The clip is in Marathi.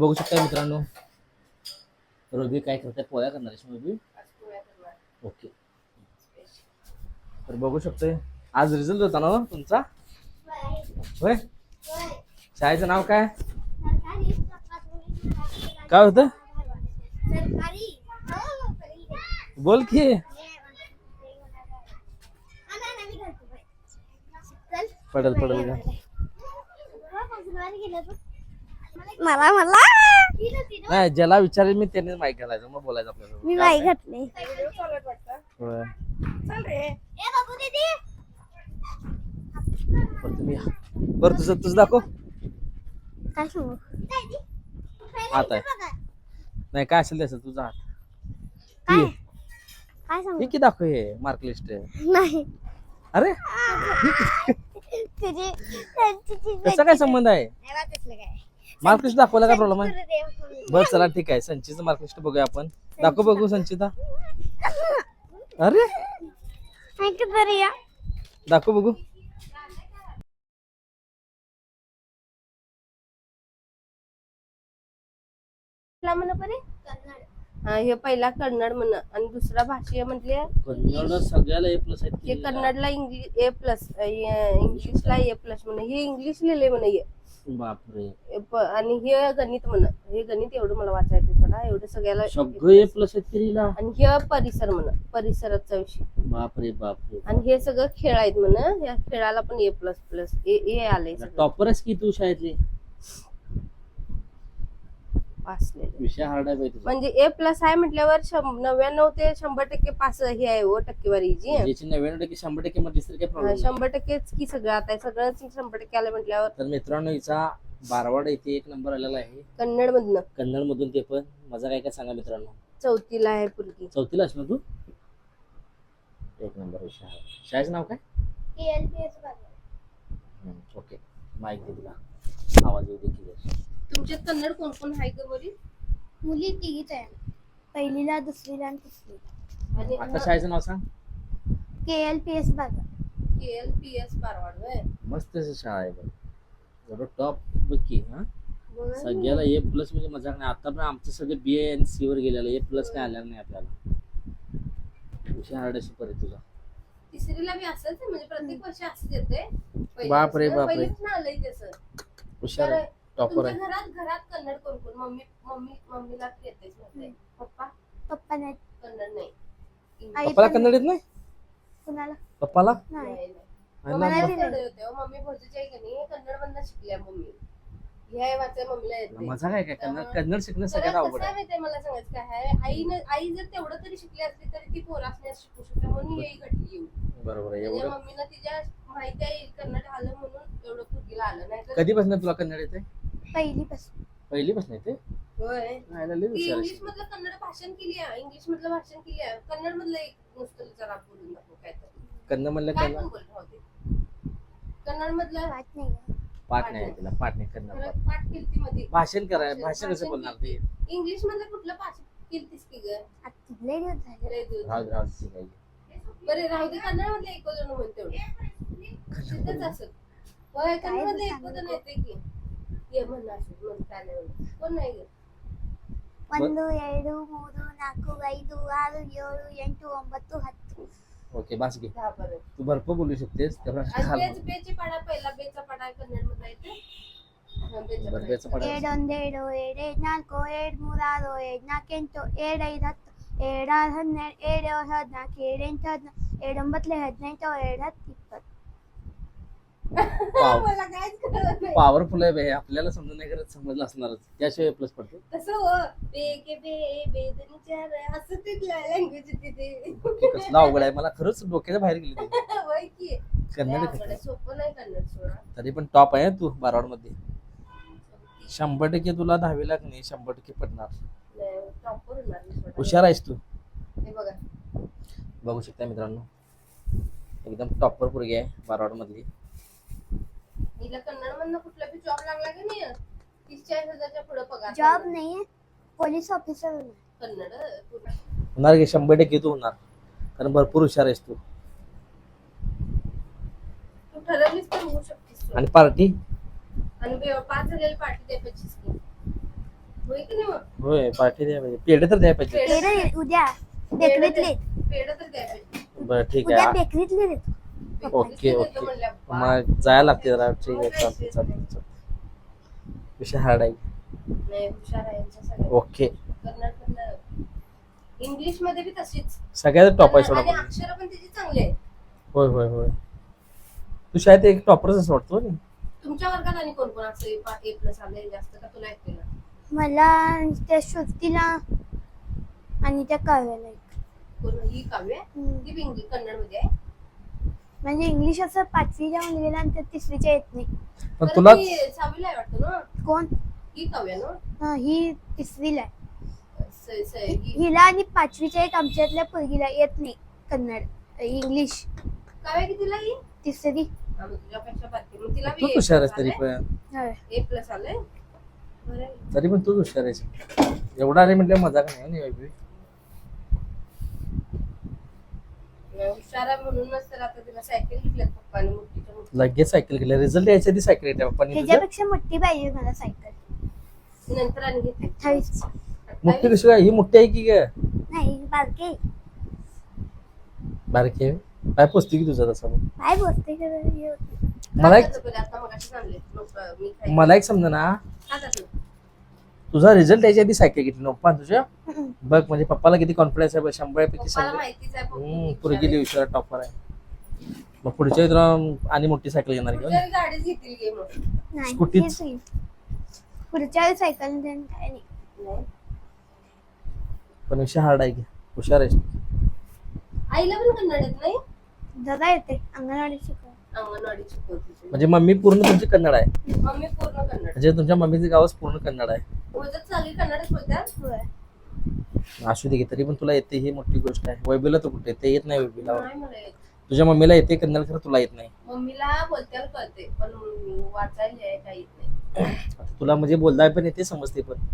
बघू शकता मित्रांनो, रवी काय करताय, पोळ्या करणार आहे रवी. ओके, तर बघू शकतोय आज रिझल्ट होता ना तुमचा. होय, शाळेचं नाव काय काय होतं, बोल की. पडल पडल का मला मला नाही, ज्याला विचारेल मी त्याने माईक घालायचं, मग बोलायचं आपल्याला. मी नाही घातले. होय. बरं तुझं दाखव. काय सांगू, हात आहे नाही काय असेल त्याचं तुझा हात. काय काय सांगू हे की दाखव, हे मार्क लिस्ट. नाही. अरे तुझी त्याचा काय संबंध आहे, मार्क लिस्ट दाखवायला काय प्रॉब्लेम आहे. बरं चला ठीक आहे, संचितचं मार्क लिस्ट बघूया आपण. दाखव बघू संचिता. अरे दाखव बघू. हे पहिला कन्नड म्हण आणि दुसरा भाषा म्हटले कन्नड सगळ्याला ए प्लस आहेत. हे कन्नडला ए प्लस, इंग्लिशला ए प्लस म्हण. हे इंग्लिश लिहिले म्हण. बापरे. आणि हे गणित म्हण. हे गणित एवढं मला वाचायचं थोडा, एवढं सगळ्याला सगळं ए प्लस आहेत तिला. आणि हे परिसर म्हण, परिसराचा विषय. बापरे बापरे. आणि हे सगळं खेळ आहेत म्हण. या खेळाला पण ए प्लस प्लस ए आले. टॉपर आहेस की तू शाळेतली. विषय हार्ड आहे म्हणजे ए प्लस आहे म्हटल्यावर 99 ते 100% पास हे आहे हो टक्केवारी जी. 99% 100% मध्ये काय प्रॉब्लेम. 100%च की सगळं आता सगळंच 100% आलं म्हटल्यावर. तर मित्रांनो हिचा बारवाड येथे 1 नंबर आलेला आहे कन्नड मधनं. कन्नड मधून. ते पण माझा काय काय सांगा मित्रांनो. 4थीला आहे पुरगी. 4थीला असणार तू. 1 नंबर विषय आहे. शाळेचं नाव काय. ओके, माईक दे तिला, आवाज येऊ दे की. तुमच्यात कन्नड कोण कोण आहे का बरी. मुली तिघीच आहे, पहिलीला दुसरीला आणि तिसरीला. आणि आता शाळेचं नाव सांग. KLPS बाजार. KLPS बारवाड होय. मस्त शाळा आहे बघ, एवढं टॉप बघ की. हा सगळ्याला ए प्लस म्हणजे मजाक नाही. आता पण आमचं सगळं बी आणि सी वर गेलेलं, ए प्लस काय आलेलं नाही आपल्याला. विषय हार्ड आहे सुपर आहे तुझा. तिसरीला बी असंच आहे म्हणजे प्रत्येक वर्षी असंच येते. बापरे बापरे. पहिलेच ना आलंय तसं. हुशार आहे, टॉपर आहे. घरात कन्नड कोण कोण. मम्मीला येतेच म्हणते. पप्पा नाही. कन्नड नाही. पप्पाला कन्नड येत नाही. कुणाला पप्पाला नाही. मम्मी भोजूची आहे का नाही, कन्नड मधनं शिकल्या मम्मी. ह्या वाचा मम्मीला येते. मजा काय कन्नड शिकणं सगळ्यात अवघड आहे. मला सांगायचं काय आहे, आई जर तेवढं तरी शिकली असली तरी ती पोरासने शिकू शकते म्हणून ही घडली येऊ. बरोबर आहे. एवढं मम्मीला तिच्या माहिती आहे कन्नड आलं म्हणून एवढं पुरगीला आलं नाही. कधीपासून तुला कन्नड येते. पहिलीपासून येते. होय. इंग्लिश मधलं कन्नड भाषण केली आहे. इंग्लिश मधलं भाषण केली आहे. कन्नड मधलं एक नुसतं जरा बोलून दाखव काय तर. कन्नड मधलं काय पण बोल राहू दे. कन्नड मधलं पाठ नाही तिला. पाठ नाही करणार. पाठ केलती मध्ये. भाषण कराय. भाषण कसं बोलणार ते. इंग्लिश मधलं कुठलं भाषण केलतीस की ग. बरे राहू दे. कन्नड मधलं एक जण म्हणते तेवढं असत. होय कन्नड मधलं एक जण येते की ये म्हणणार म्हणता नाही कोण नाही ग. 1 2 3 4 5 6 7 8 9 10. ओके बस घे. तू भरपूर बोलू शकतेस. बेचे पाडा पहिला बेचा पाडा कन्नड मधला येते. बेचा पाडा. 7 1 2 7 4 7 3 7 4 8 9 10 7 11 12 13 14 15 16 मला काहीच कळलं नाही. पॉवरफुल आहे बे. आपल्याला समजून नाही करत, समजलं असणारच. त्याशिवाय प्लस पडते. तसं हो बे के बे बेदनी चार असं ते लँग्वेज तिथे. कसलं अवघड आहे. मला खरंच डोक्याच्या बाहेर गेली. होय की कन्नड सोपं नाही कन्नड सोडा. तरी पण टॉप आहे तू बारावाड मध्ये. 100% तुला 10वीला नाही 100% पडणार. हुशार आहेस तू. हे बघा बघू शकता मित्रांनो, एकदम टॉपर पोरगी आहे बारावाड मधली. हिला कन्नड मधनं कुठला बी जॉब लागला की नाही 30-40,000च्या पुढे पगार. जॉब नाहीये, पोलीस ऑफिसर कन्नड होणार की 100% तू होणार, कारण भरपूर हुशार आहेस तू. तू ठरवलीस तर होऊ शकतेस. आणि पार्टी आणि 5 झालेली पार्टी द्यायचीच की. होय की नाही मग? होय पार्टी द्या पाहिजे, पेढे तर द्या पाहिजे. पेढे उद्या बेकरीतले पेढं तर द्या पाहिजे. बरं ठीक उद्या आहे. बेकरीतले देतो. ओके देतो ओके म्हणल्या, बा. मग जायला लागते जरा. ठीक आहे चालते चालते. विषय हार्ड आहे. नाही, हुशार आहे यांच्या सगळ्या. ओके कर्नाटकातलं इंग्लिश मध्ये बी तशीच. सगळ्यात टॉप आहे सोडा. आणि अक्षर पण त्याची चांगली आहे. होय होय होय. तू शाळेत एक टॉपरच असं वाटतो ना. तुमच्या वर्गात आणि कोण कोण असं A+ आलंय जास्त का तुला एकटीला? मला त्या श्रुतीला आणि त्या काव्याला एक. कोण ही काव्य? ती बी इंग्लिश कन्नड मध्ये आहे. म्हणजे इंग्लिश असं 5वीच्या मुलगीला आणि त्या 3रीच्या येत नाही. पण बरं, तुला ती 6वीला आहे वाटतं ना? कोण? ही काव्य ना? ही 3रीला आहे. ही हिला आणि 5वीच्या एक आमच्यातल्या पोरगीला येत नाही कन्नड इंग्लिश. काव्य कितीला ही? 3री. हा, मग तुझ्यापेक्षा बारकी. मग तिला तू बी हुशार आहेस A+ तरी आलंय? पण. A+ आलंय? बरं आहे. तरी पण तूच हुशार आहेस. एवढा आले म्हटलं मजा का नाही वैभवी. हुशार आहे म्हणूनच तर आता तिला सायकल घेतल्यात पप्पाने मोठीच्या मोठी. लगेच सायकल केलं. रिझल्ट यायच्या आधी सायकल येते पप्पांनी तुझ्या. त्याच्यापेक्षा मोठी पाहिजे मला सायकल. नंतर आणि घेतली. 28. मोठी कशी काय? ही मोठी आहे की काय? नाही बारके. बारकी आहे. काय पोचते की तुझा तसा मग? काय बोलते का हे? मला एक आता मगाशीच आणले लोक मी खायला. मला एक समजा ना, खाता तू. तुझा रिझल्ट यायच्या आधी सायकल घेतली पप्पा तुझ्या. हम्म. बघ म्हणजे पप्पाला किती कॉन्फिडन्स आहे. 100 पैकी पप्पाला 100. माहितीच आहे पप्पा पुरगी हुशार टॉपर आहे. मग पुढच्या वेळी तुला आणि मोठी सायकल घेणार घेऊन. पुढच्या वेळी गाडीच घेतील घे मग. नाही स्कूटीच. हेच होईल. पुढच्या वेळी सायकल देऊन काय नाही. नाही. पण विषय हार्ड आहे की हुशार आहे. आईला पण कन्नड येत नाही. जरा येते अंगणवाडी शिकव. अंगणवाडी शिकवते. म्हणजे मम्मी पूर्ण तुमची कन्नड आहे. मम्मी पूर्ण कन्नड. म्हणजे तुमच्या मम्मीचं गावच पूर्ण कन्नड आहे. ओळखत चांगली कन्नडच बोलतात. होय. असू दे की तरी पण तुला येते ही मोठी गोष्ट आहे. वैभवीला तर कुठे ते येत नाही. वैभवीला नाही मला येत. तुझ्या मम्मीला येते कन्नड खरं तुला येत नाही. मम्मीला बोलत्याला कळते पण वाचायला काही येत नाही. आता तुला म्हणजे बोलता पण येते समजते पण.